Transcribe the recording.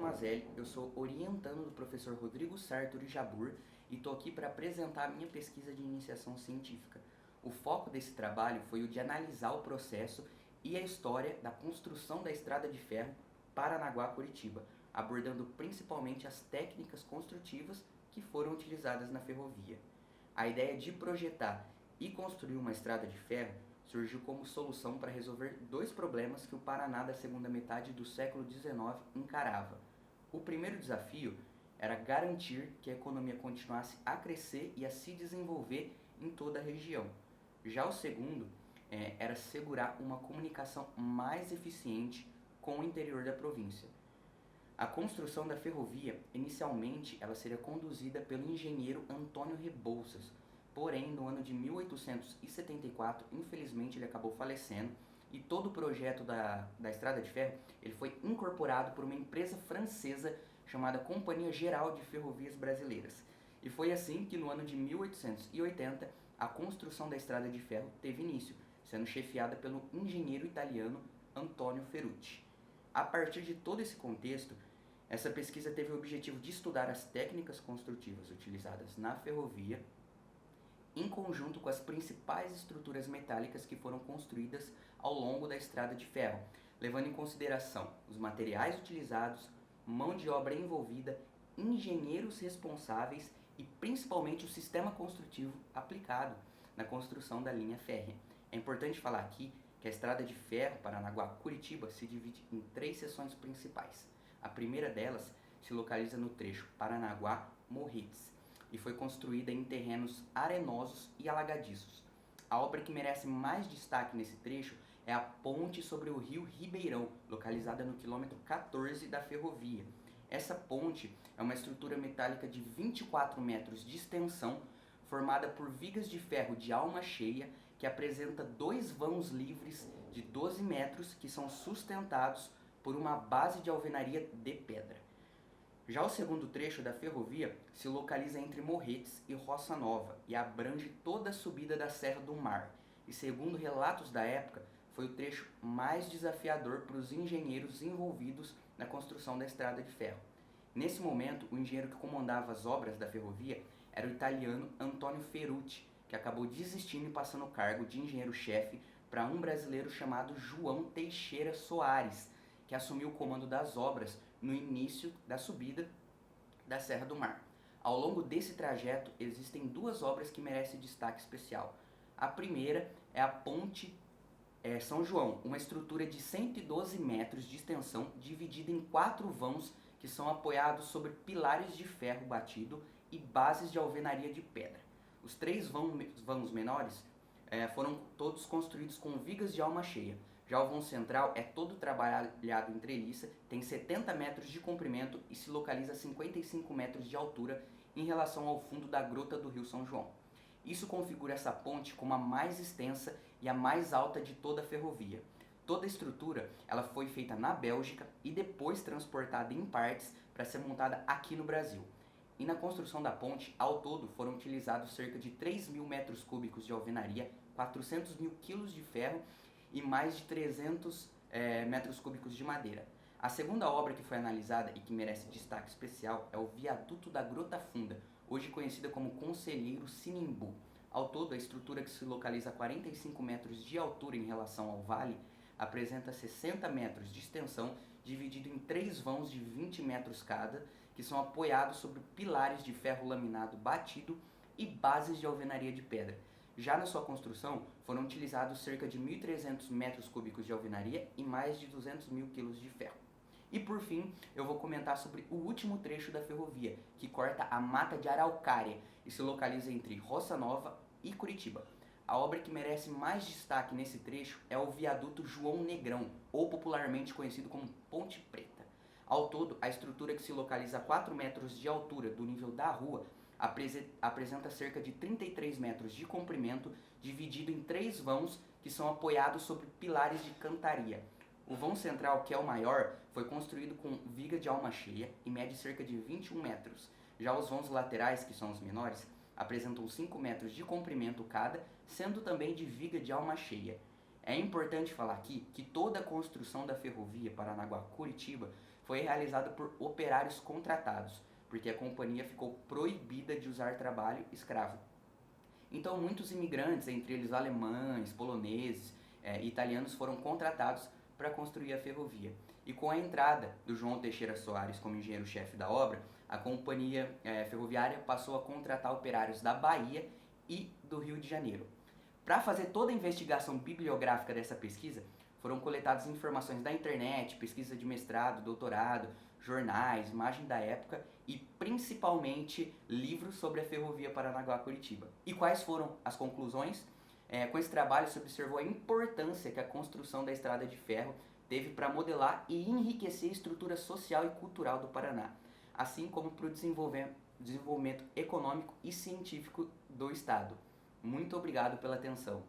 Tomazelli, eu sou orientando do professor Rodrigo Sartori Jabur e estou aqui para apresentar a minha pesquisa de iniciação científica. O foco desse trabalho foi o de analisar o processo e a história da construção da estrada de ferro Paranaguá-Curitiba, abordando principalmente as técnicas construtivas que foram utilizadas na ferrovia. A ideia de projetar e construir uma estrada de ferro surgiu como solução para resolver dois problemas que o Paraná da segunda metade do século XIX encarava. O primeiro desafio era garantir que a economia continuasse a crescer e a se desenvolver em toda a região. Já o segundo era assegurar uma comunicação mais eficiente com o interior da província. A construção da ferrovia, inicialmente, ela seria conduzida pelo engenheiro Antônio Rebouças. Porém, no ano de 1874, infelizmente, ele acabou falecendo e todo o projeto da Estrada de Ferro ele foi incorporado por uma empresa francesa chamada Companhia Geral de Ferrovias Brasileiras. E foi assim que no ano de 1880 a construção da Estrada de Ferro teve início, sendo chefiada pelo engenheiro italiano Antonio Ferrucci. A partir de todo esse contexto, essa pesquisa teve o objetivo de estudar as técnicas construtivas utilizadas na ferrovia em conjunto com as principais estruturas metálicas que foram construídas ao longo da estrada de ferro, levando em consideração os materiais utilizados, mão de obra envolvida, engenheiros responsáveis e principalmente o sistema construtivo aplicado na construção da linha férrea. É importante falar aqui que a estrada de ferro Paranaguá-Curitiba se divide em três seções principais. A primeira delas se localiza no trecho Paranaguá-Morretes e foi construída em terrenos arenosos e alagadiços. A obra que merece mais destaque nesse trecho é a ponte sobre o rio Ribeirão, localizada no quilômetro 14 da ferrovia. Essa ponte é uma estrutura metálica de 24 metros de extensão, formada por vigas de ferro de alma cheia, que apresenta dois vãos livres de 12 metros que são sustentados por uma base de alvenaria de pedra. Já o segundo trecho da ferrovia se localiza entre Morretes e Roça Nova e abrange toda a subida da Serra do Mar. E segundo relatos da época, foi o trecho mais desafiador para os engenheiros envolvidos na construção da estrada de ferro. Nesse momento, o engenheiro que comandava as obras da ferrovia era o italiano Antonio Ferrucci, que acabou desistindo e passando o cargo de engenheiro-chefe para um brasileiro chamado João Teixeira Soares, que assumiu o comando das obras no início da subida da Serra do Mar. Ao longo desse trajeto, existem duas obras que merecem destaque especial. A primeira é a Ponte São João, uma estrutura de 112 metros de extensão, dividida em 4 vãos que são apoiados sobre pilares de ferro batido e bases de alvenaria de pedra. Os 3 vãos menores foram todos construídos com vigas de alma cheia. Já o vão central é todo trabalhado em treliça, tem 70 metros de comprimento e se localiza a 55 metros de altura em relação ao fundo da grota do Rio São João. Isso configura essa ponte como a mais extensa e a mais alta de toda a ferrovia. Toda a estrutura ela foi feita na Bélgica e depois transportada em partes para ser montada aqui no Brasil. E na construção da ponte, ao todo, foram utilizados cerca de 3.000 metros cúbicos de alvenaria, 400 mil quilos de ferro e mais de 300 metros cúbicos de madeira. A segunda obra que foi analisada e que merece destaque especial é o Viaduto da Grota Funda, hoje conhecida como Conselheiro Sinimbu. Ao todo, a estrutura, que se localiza a 45 metros de altura em relação ao vale, apresenta 60 metros de extensão, dividido em 3 vãos de 20 metros cada, que são apoiados sobre pilares de ferro laminado batido e bases de alvenaria de pedra. Já na sua construção, foram utilizados cerca de 1.300 metros cúbicos de alvenaria e mais de 200 mil quilos de ferro. E por fim, eu vou comentar sobre o último trecho da ferrovia, que corta a Mata de Araucária e se localiza entre Roça Nova e Curitiba. A obra que merece mais destaque nesse trecho é o Viaduto João Negrão, ou popularmente conhecido como Ponte Preta. Ao todo, a estrutura, que se localiza a 4 metros de altura do nível da rua, apresenta cerca de 33 metros de comprimento, dividido em 3 vãos que são apoiados sobre pilares de cantaria. O vão central, que é o maior, foi construído com viga de alma cheia e mede cerca de 21 metros. Já os vãos laterais, que são os menores, apresentam 5 metros de comprimento cada, sendo também de viga de alma cheia. É importante falar aqui que toda a construção da ferrovia Paranaguá-Curitiba foi realizada por operários contratados, porque a companhia ficou proibida de usar trabalho escravo. Então, muitos imigrantes, entre eles alemães, poloneses e italianos, foram contratados para construir a ferrovia. E com a entrada do João Teixeira Soares como engenheiro-chefe da obra, a companhia ferroviária passou a contratar operários da Bahia e do Rio de Janeiro. Para fazer toda a investigação bibliográfica dessa pesquisa, foram coletadas informações da internet, pesquisa de mestrado, doutorado, jornais, imagem da época e principalmente livros sobre a ferrovia Paranaguá-Curitiba. E quais foram as conclusões? Com esse trabalho se observou a importância que a construção da estrada de ferro teve para modelar e enriquecer a estrutura social e cultural do Paraná, assim como para o desenvolvimento econômico e científico do estado. Muito obrigado pela atenção.